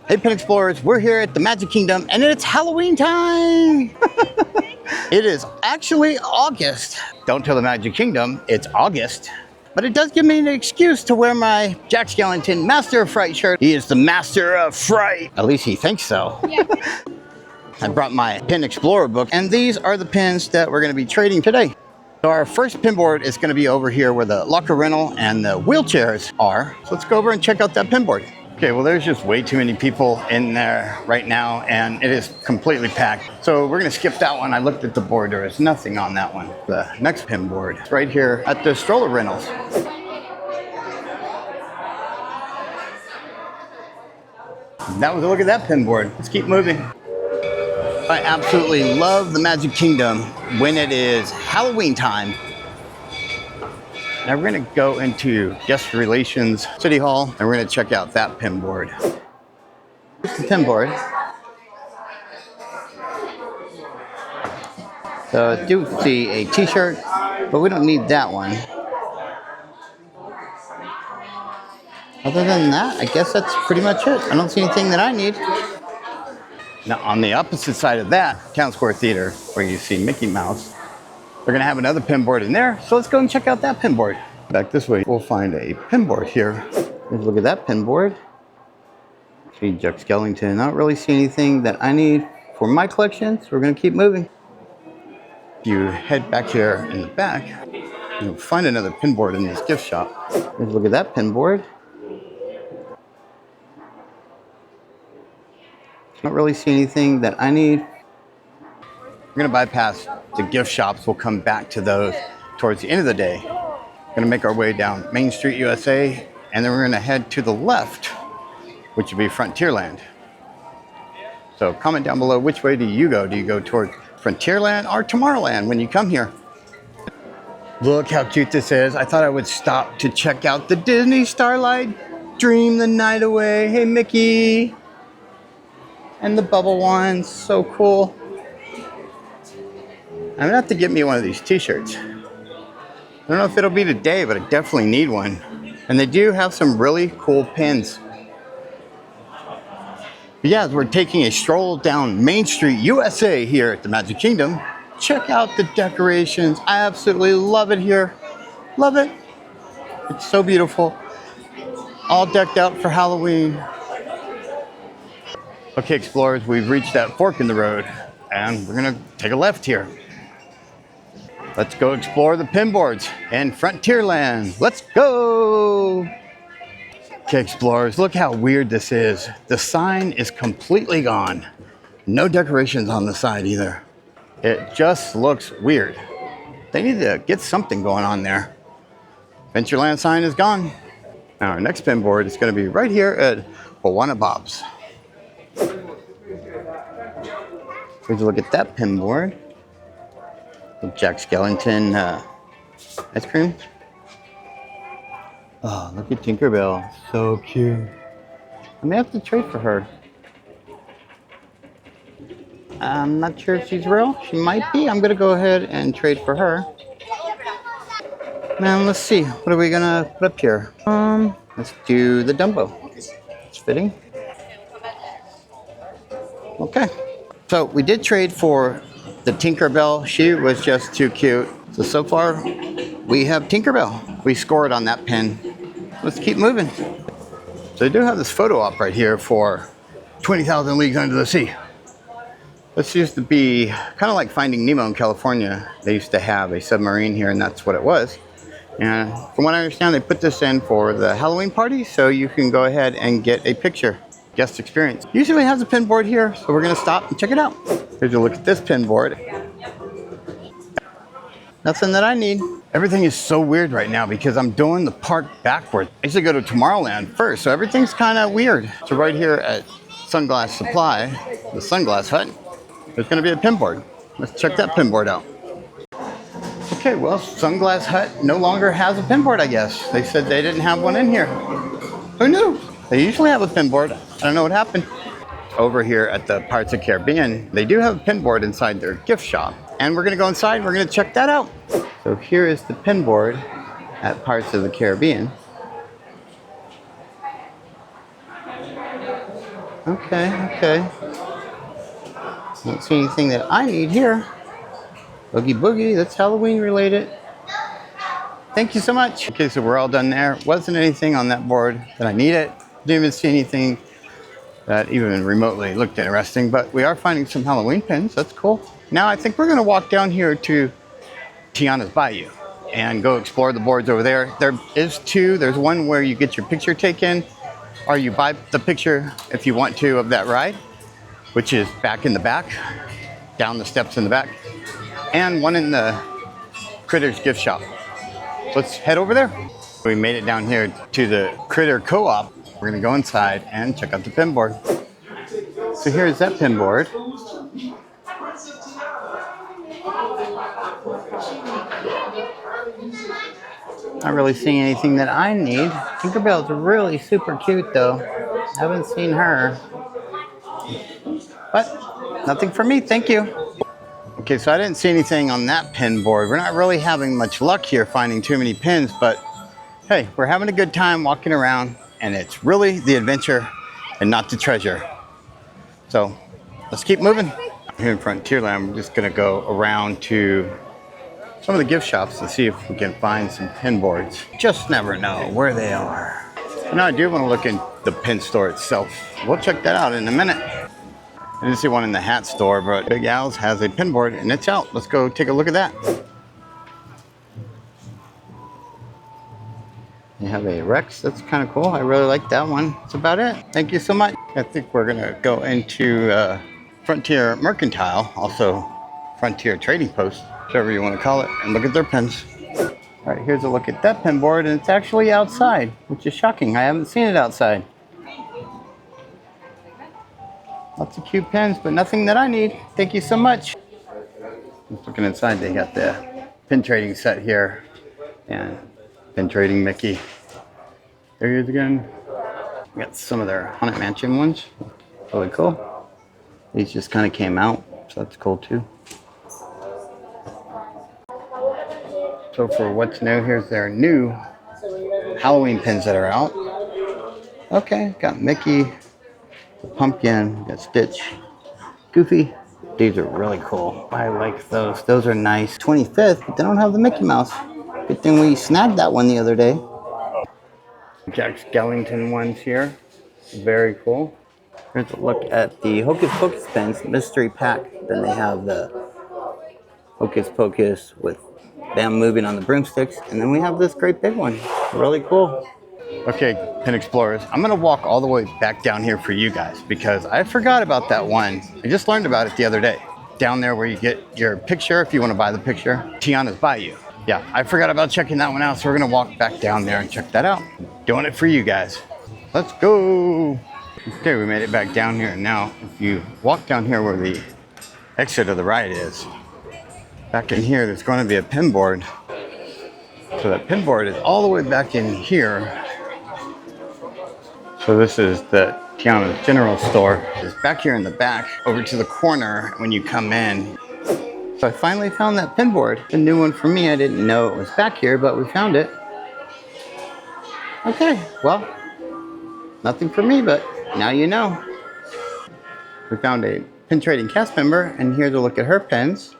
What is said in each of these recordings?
Hey Pin Explorers, we're here at the Magic Kingdom and it's Halloween time! It is actually August. Don't tell the Magic Kingdom it's August. But it does give me an excuse to wear my Jack Skellington Master of Fright shirt. He is the Master of Fright. At least he thinks so. Yeah. I brought my Pin Explorer book and these are the pins that we're going to be trading today. So our first pin board is going to be over here where the locker rental and the wheelchairs are. So let's go over and check out that pin board. Okay, well there's just way too many people in there right now and it is completely packed. So we're gonna skip that one. I looked at the board, there is nothing on that one. The next pin board is right here at the stroller rentals. That was a look at that pin board. Let's keep moving. I absolutely love the Magic Kingdom when it is Halloween time. Now we're gonna go into Guest Relations City Hall and we're gonna check out that pin board. Here's the pin board. So I do see a t-shirt, but we don't need that one. Other than that, I guess that's pretty much it. I don't see anything that I need. Now on the opposite side of that, Town Square Theater, where you see Mickey Mouse, they're gonna have another pin board in there, so let's go and check out that pin board. Back this way, we'll find a pin board here. Let's look at that pin board. See Jack Skellington. I don't really see anything that I need for my collection, so we're gonna keep moving. If you head back here in the back, you'll find another pin board in this gift shop. Let's look at that pin board. Don't really see anything that I need. We're gonna bypass the gift shops. We'll come back to those towards the end of the day. We're gonna make our way down Main Street, USA, and then we're gonna head to the left, which would be Frontierland. So comment down below, which way do you go? Do you go toward Frontierland or Tomorrowland when you come here? Look how cute this is. I thought I would stop to check out the Disney Starlight Dream the Night Away. Hey Mickey. And the bubble ones, so cool. I'm gonna have to get me one of these t-shirts. I don't know if it'll be today, but I definitely need one. And they do have some really cool pins. But yeah, as we're taking a stroll down Main Street, USA here at the Magic Kingdom, check out the decorations. I absolutely love it here. Love it. It's so beautiful. All decked out for Halloween. Okay, explorers, we've reached that fork in the road and we're gonna take a left here. Let's go explore the pin boards in Frontierland. Let's go! Okay, explorers, look how weird this is. The sign is completely gone. No decorations on the side either. It just looks weird. They need to get something going on there. Adventureland sign is gone. Now our next pin board is gonna be right here at Hawana Bob's. Here's a look at that pin board. Jack Skellington ice cream. Oh, look at Tinkerbell. So cute. I may have to trade for her. I'm not sure if she's real. She might be. I'm going to go ahead and trade for her. Now, let's see. What are we going to put up here? Let's do the Dumbo. It's fitting. Okay. So we did trade for the Tinkerbell. She was just too cute. So far, we have Tinkerbell. We scored on that pin. Let's keep moving. So they do have this photo op right here for 20,000 Leagues Under the Sea. This used to be kind of like Finding Nemo in California. They used to have a submarine here and that's what it was. And from what I understand, they put this in for the Halloween party so you can go ahead and get a picture. Guest experience. Usually has a pin board here, so we're gonna stop and check it out. Here's a look at this pin board. Nothing that I need. Everything is so weird right now because I'm doing the park backwards. I used to go to Tomorrowland first, so everything's kind of weird. So right here at Sunglass Supply, the Sunglass Hut, there's gonna be a pin board. Let's check that pin board out. Okay, well, Sunglass Hut no longer has a pin board, I guess. They said they didn't have one in here. Who knew? They usually have a pin board. I don't know what happened. Over here at the Pirates of the Caribbean, they do have a pin board inside their gift shop. And we're gonna go inside and we're gonna check that out. So here is the pin board at Pirates of the Caribbean. Okay, okay. Don't see anything that I need here. Boogie Boogie, that's Halloween related. Thank you so much. Okay, so we're all done there. Wasn't anything on that board that I needed. Didn't even see anything that even remotely looked interesting, but we are finding some Halloween pins. That's cool. Now I think we're gonna walk down here to Tiana's Bayou and go explore the boards over there. There is two. There's one where you get your picture taken, or you buy the picture if you want to of that ride, which is back in the back, down the steps in the back, and one in the Critters gift shop. Let's head over there. We made it down here to the Critter Co-op. We're gonna go inside and check out the pin board. So here's that pin board. Not really seeing anything that I need. Tinkerbell's really super cute though. Haven't seen her. But nothing for me, thank you. Okay, so I didn't see anything on that pin board. We're not really having much luck here finding too many pins, but hey, we're having a good time walking around, and it's really the adventure and not the treasure. So let's keep moving. Here in Frontierland, we're just gonna go around to some of the gift shops and see if we can find some pin boards. Just never know where they are. Now I do want to look in the pin store itself. We'll check that out in a minute. I didn't see one in the hat store, but Big Al's has a pin board and it's out. Let's go take a look at that. You have a Rex, that's kind of cool. I really like that one. That's about it. Thank you so much. I think we're gonna go into Frontier Mercantile, also Frontier Trading Post, whatever you want to call it, and look at their pins. All right, here's a look at that pin board, and it's actually outside, which is shocking. I haven't seen it outside. Lots of cute pins, but nothing that I need. Thank you so much. Just looking inside, they got the pin trading set here, and pin trading Mickey. There he is again. We got some of their Haunted Mansion ones. Really cool. These just kind of came out, so that's cool too. So for what's new, here's their new Halloween pins that are out. Okay, got Mickey, the Pumpkin, got Stitch, Goofy. These are really cool. I like those. Those are nice. 25th, but they don't have the Mickey Mouse. Good thing we snagged that one the other day. Jack Skellington ones here. Very cool. Here's a look at the Hocus Pocus pins, mystery pack. Then they have the Hocus Pocus with Bam moving on the broomsticks. And then we have this great big one. Really cool. Okay, Pin Explorers, I'm gonna walk all the way back down here for you guys because I forgot about that one. I just learned about it the other day. Down there where you get your picture, if you wanna buy the picture, Tiana's Bayou. Yeah, I forgot about checking that one out, so we're gonna walk back down there and check that out. Doing it for you guys. Let's go. Okay, we made it back down here. Now, if you walk down here where the exit of the ride is, back in here, there's gonna be a pin board. So that pin board is all the way back in here. So this is the Tiana's General Store. It's back here in the back, over to the corner when you come in. So I finally found that pin board. A new one for me. I didn't know it was back here, but we found it. Okay, well, nothing for me, but now you know. We found a pin trading cast member, and here's a look at her pins.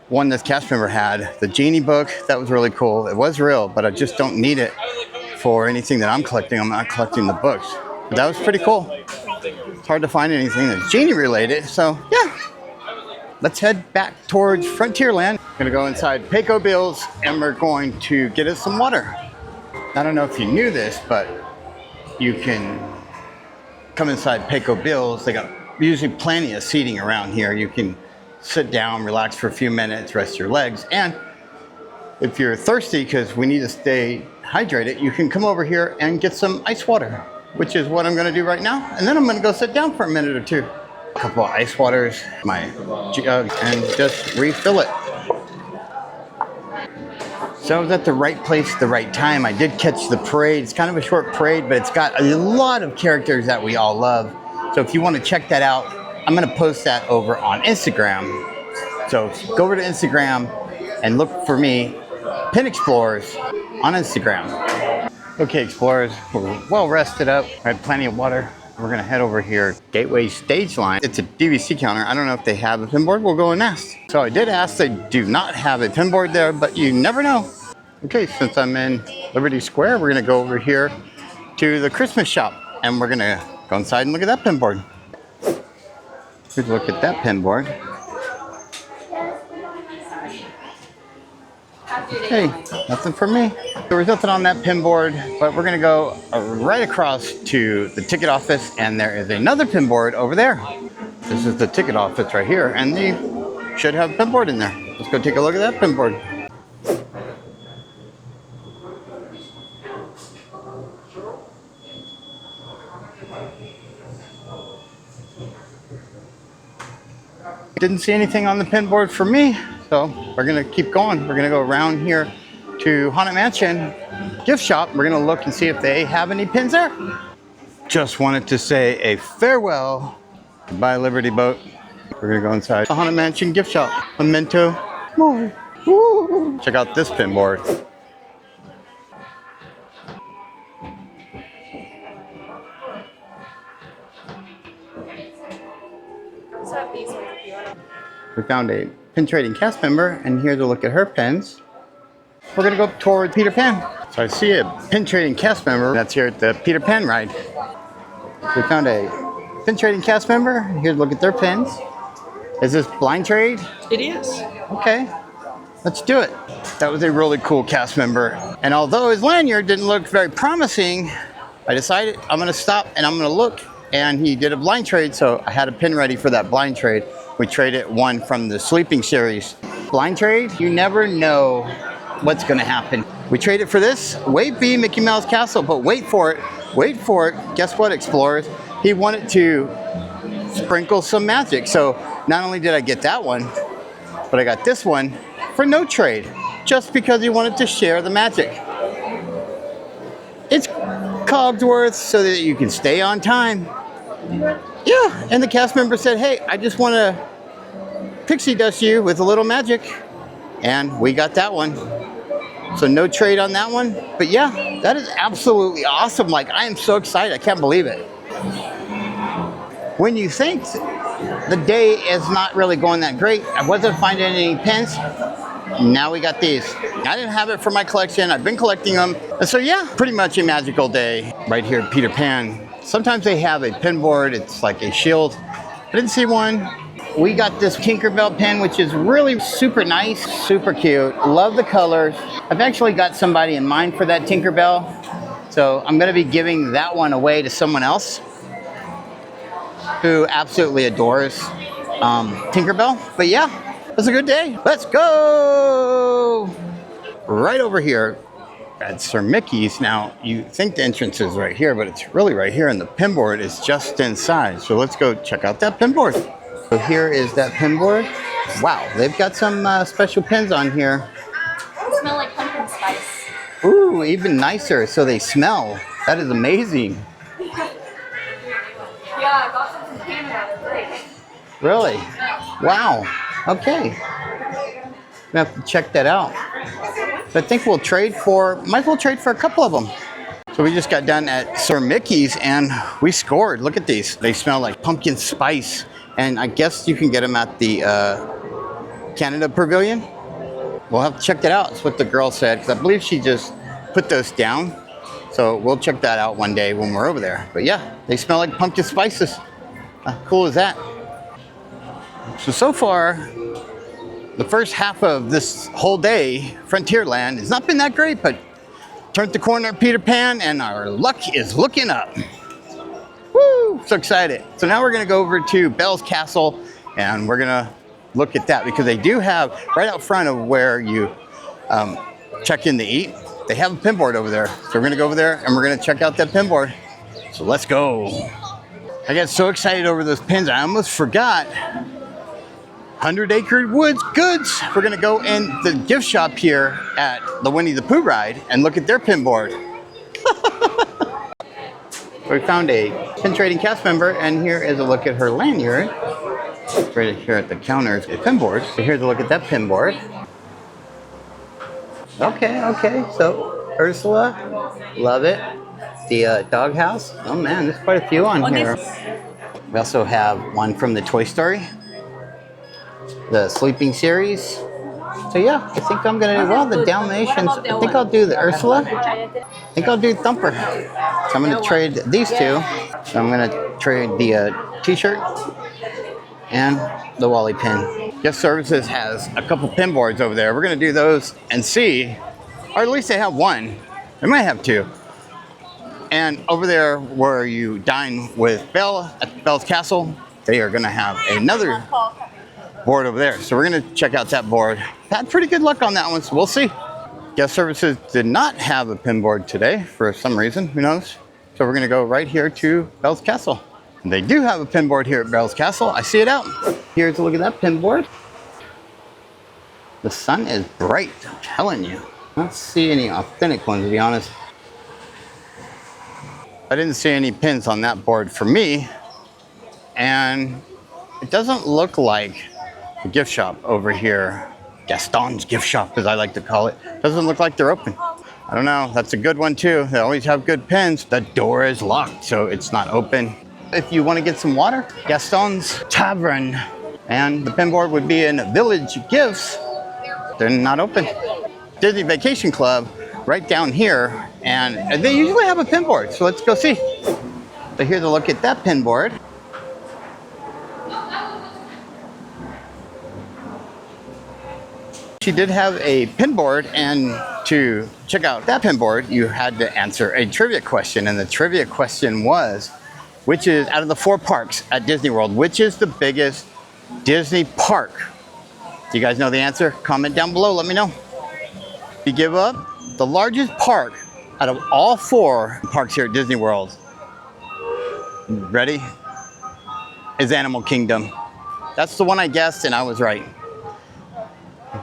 One this cast member had, the Genie book, that was really cool. It was real, but I just don't need it for anything that I'm collecting. I'm not collecting the books. But that was pretty cool. It's hard to find anything that's Genie related, so yeah. Let's head back towards Frontierland. We're gonna go inside Payco Bills and we're going to get us some water. I don't know if you knew this, but you can come inside Payco Bills. They got usually plenty of seating around here. You can sit down, relax for a few minutes, rest your legs. And if you're thirsty, because we need to stay hydrated, you can come over here and get some ice water, which is what I'm gonna do right now. And then I'm gonna go sit down for a minute or two. A couple of ice waters, my jug, and just refill it. So I was at the right place at the right time. I did catch the parade. It's kind of a short parade, but it's got a lot of characters that we all love. So if you want to check that out, I'm going to post that over on Instagram. So go over to Instagram and look for me, Pin Explorers, on Instagram. Okay, Explorers, we're well rested up. I had plenty of water. We're gonna head over here, Gateway Stage Line. It's a DVC counter. I don't know if they have a pinboard. We'll go and ask. So I did ask, they do not have a pinboard there, but you never know. Okay, since I'm in Liberty Square, we're gonna go over here to the Christmas shop and we're gonna go inside and look at that pinboard. Here's a look at that pinboard. Hey, nothing for me. There was nothing on that pinboard, but we're gonna go right across to the ticket office and there is another pinboard over there. This is the ticket office right here and they should have a pinboard in there. Let's go take a look at that pinboard. Didn't see anything on the pinboard for me, so we're gonna keep going. We're gonna go around here to Haunted Mansion gift shop. We're gonna look and see if they have any pins there. Just wanted to say a farewell. Goodbye, Liberty Boat. We're gonna go inside the Haunted Mansion gift shop. Memento mori. Woo. Check out this pinboard. We found a pin trading cast member and here's a look at her pins. We're gonna go toward Peter Pan. So I see a pin trading cast member that's here at the Peter Pan ride. We found a pin trading cast member. Here's a look at their pins. Is this blind trade? It is. Okay, let's do it. That was a really cool cast member. And although his lanyard didn't look very promising, I decided I'm gonna stop and I'm gonna look. And he did a blind trade, so I had a pin ready for that blind trade. We traded one from the Sleeping series. Blind trade, you never know what's gonna happen. We traded for this, Wave B Mickey Mouse Castle, but wait for it, guess what, Explorers? He wanted to sprinkle some magic. So not only did I get that one, but I got this one for no trade, just because he wanted to share the magic. It's Cogsworth so that you can stay on time. Yeah, and the cast member said, hey, I just want to pixie dust you with a little magic. And we got that one. So no trade on that one. But yeah, that is absolutely awesome. Like, I am so excited. I can't believe it. When you think the day is not really going that great, I wasn't finding any pins. Now we got these. I didn't have it for my collection. I've been collecting them. And so yeah, pretty much a magical day right here at Peter Pan. Sometimes they have a pin board. It's like a shield. I didn't see one. We got this Tinkerbell pin, which is really super nice, super cute. Love the colors. I've actually got somebody in mind for that Tinkerbell. So I'm gonna be giving that one away to someone else who absolutely adores Tinkerbell. But yeah, it was a good day. Let's go! Right over here at Sir Mickey's. Now, you think the entrance is right here, but it's really right here, and the pinboard is just inside. So let's go check out that pinboard. So here is that pinboard. Wow, they've got some special pins on here. They smell like pumpkin spice. Ooh, even nicer, so they smell. That is amazing. Yeah, I got some from Canada. Great. Really? Wow. Okay. We have to check that out. So I think we'll trade for, might as well trade for a couple of them. So we just got done at Sir Mickey's and we scored. Look at these. They smell like pumpkin spice. And I guess you can get them at the Canada Pavilion. We'll have to check that out. That's what the girl said. Because I believe she just put those down. So we'll check that out one day when we're over there. But yeah, they smell like pumpkin spices. How cool is that? So far, the first half of this whole day, Frontierland, has not been that great, but turned the corner at Peter Pan and our luck is looking up. Woo, so excited. So now we're gonna go over to Belle's Castle and we're gonna look at that because they do have, right out front of where you check in to eat, they have a pinboard over there. So we're gonna go over there and we're gonna check out that pinboard. So let's go. I got so excited over those pins, I almost forgot 100 Acre Woods Goods. We're gonna go in the gift shop here at the Winnie the Pooh ride and look at their pinboard. We found a pin trading cast member and here is a look at her lanyard. Right here at the counter is a pinboard. So here's a look at that pinboard. Okay, so Ursula, love it. the doghouse. Oh man, there's quite a few on here. We also have one from the Toy Story, the Sleeping series. So yeah, I think I'm gonna, well, the Dalmatians, I think I'll do the Ursula. I think I'll do Thumper. So I'm gonna trade these two. So I'm gonna trade the t-shirt and the Wally pin. Guest Services has a couple pin boards over there. We're gonna do those and see, or at least they have one. They might have two. And over there where you dine with Belle at Belle's Castle, they are gonna have another board over there. So we're gonna check out that board. Had pretty good luck on that one, so we'll see. Guest Services did not have a pin board today for some reason, who knows? So we're gonna go right here to Belle's Castle. They do have a pin board here at Belle's Castle. I see it out. Here's a look at that pin board. The sun is bright, I'm telling you. I don't see any authentic ones, to be honest. I didn't see any pins on that board for me. And it doesn't look like the gift shop over here, Gaston's gift shop, as I like to call it, doesn't look like they're open. I don't know, that's a good one too. They always have good pins. The door is locked, so it's not open. If you want to get some water, Gaston's Tavern. And the pin board would be in Village Gifts. They're not open. Disney Vacation Club, right down here, and they usually have a pin board, so let's go see. So here's a look at that pin board. She did have a pin board, and to check out that pin board, you had to answer a trivia question, and the trivia question was, which is, out of the 4 parks at Disney World, which is the biggest Disney park? Do you guys know the answer? Comment down below, let me know. If you give up, the largest park out of all 4 parks here at Disney World, ready, is Animal Kingdom. That's the one I guessed, and I was right.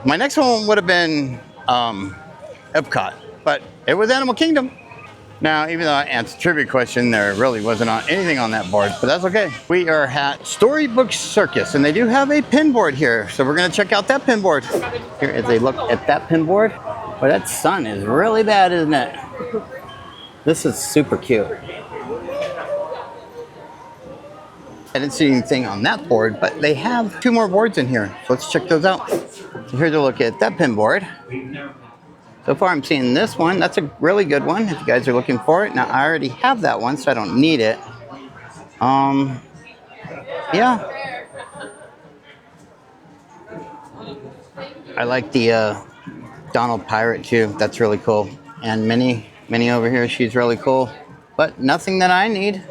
My next one would have been Epcot, but it was Animal Kingdom. Now, even though I answered the trivia question, there really wasn't anything on that board, but that's okay. We are at Storybook Circus, and they do have a pin board here, so we're gonna check out that pin board. Here is a look at that pin board. Boy, that sun is really bad, isn't it? This is super cute. I didn't see anything on that board, but they have 2 more boards in here, so let's check those out. So here's a look at that pin board. So far I'm seeing this one. That's a really good one if you guys are looking for it. Now I already have that one, so I don't need it. Yeah. I like the Donald Pirate too. That's really cool. And Minnie over here, she's really cool. But nothing that I need.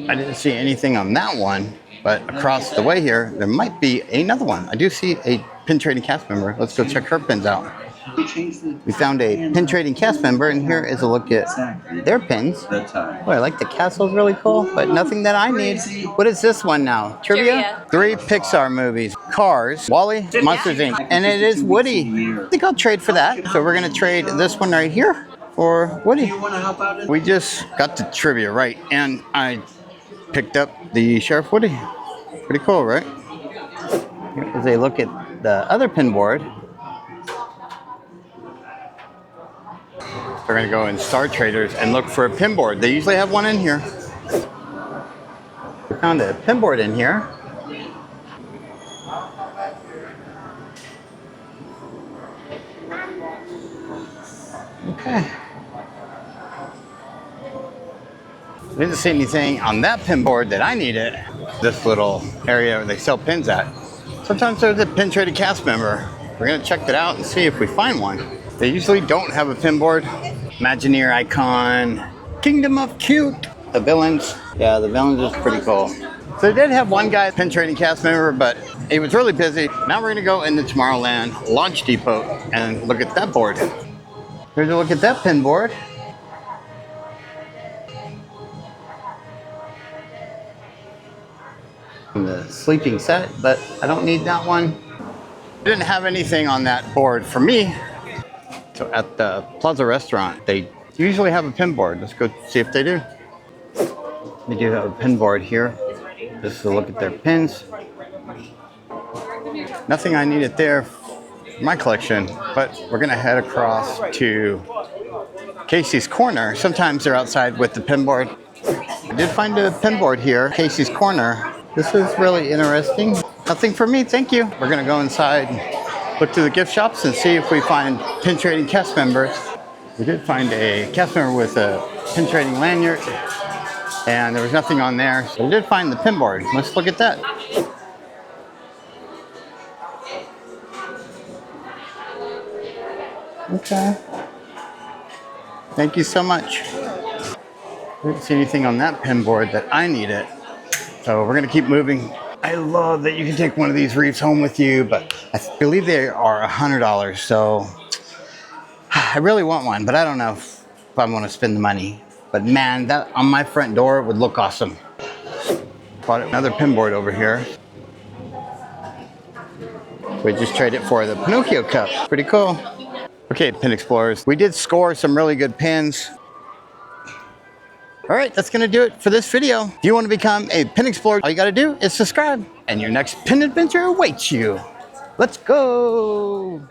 I didn't see anything on that one, but across the way here, there might be another one. I do see a pin trading cast member. Let's go check her pins out. We found a pin trading cast member, and here is a look at their pins. Boy, I like the castle's really cool, but nothing that I need. What is this one now? Trivia? 3 Pixar movies. Cars, Wally, Monsters Inc. And it is Woody. I think I'll trade for that. So we're gonna trade this one right here for Woody. We just got the trivia right, and I picked up the Sheriff Woody. Pretty cool, right? Here is a look at the other pin board. We're gonna go in Star Traders and look for a pin board. They usually have one in here. We found a pin board in here. Okay. I didn't see anything on that pin board that I needed. This little area where they sell pins at. Sometimes there's a pin traded cast member. We're gonna check it out and see if we find one. They usually don't have a pin board. Imagineer icon, Kingdom of Cute. The villains, yeah, the villains is pretty cool. So they did have one guy, pin trading cast member, but he was really busy. Now we're gonna go into Tomorrowland Launch Depot and look at that board. Here's a look at that pin board. The sleeping set, but I don't need that one. Didn't have anything on that board for me. So at the Plaza Restaurant, they usually have a pin board. Let's go see if they do. They do have a pin board here. Just to look at their pins. Nothing I needed there for my collection, but we're gonna head across to Casey's Corner. Sometimes they're outside with the pin board. I did find a pin board here, Casey's Corner. This is really interesting. Nothing for me, thank you. We're gonna go inside, look through the gift shops and see if we find pin trading cast members. We did find a cast member with a pin trading lanyard, and there was nothing on there. So we did find the pin board. Let's look at that. Okay. Thank you so much. I didn't see anything on that pin board that I needed. So we're gonna keep moving. I love that you can take one of these reefs home with you, but I believe they are $100. So I really want one, but I don't know if I want to spend the money. But man, that on my front door would look awesome. Bought another pin board over here. We just traded it for the Pinocchio cup. Pretty cool. Okay, Pin Explorers, we did score some really good pins. All right, that's gonna do it for this video. If you want to become a Pin Explorer, all you gotta do is subscribe, and your next pin adventure awaits you. Let's go.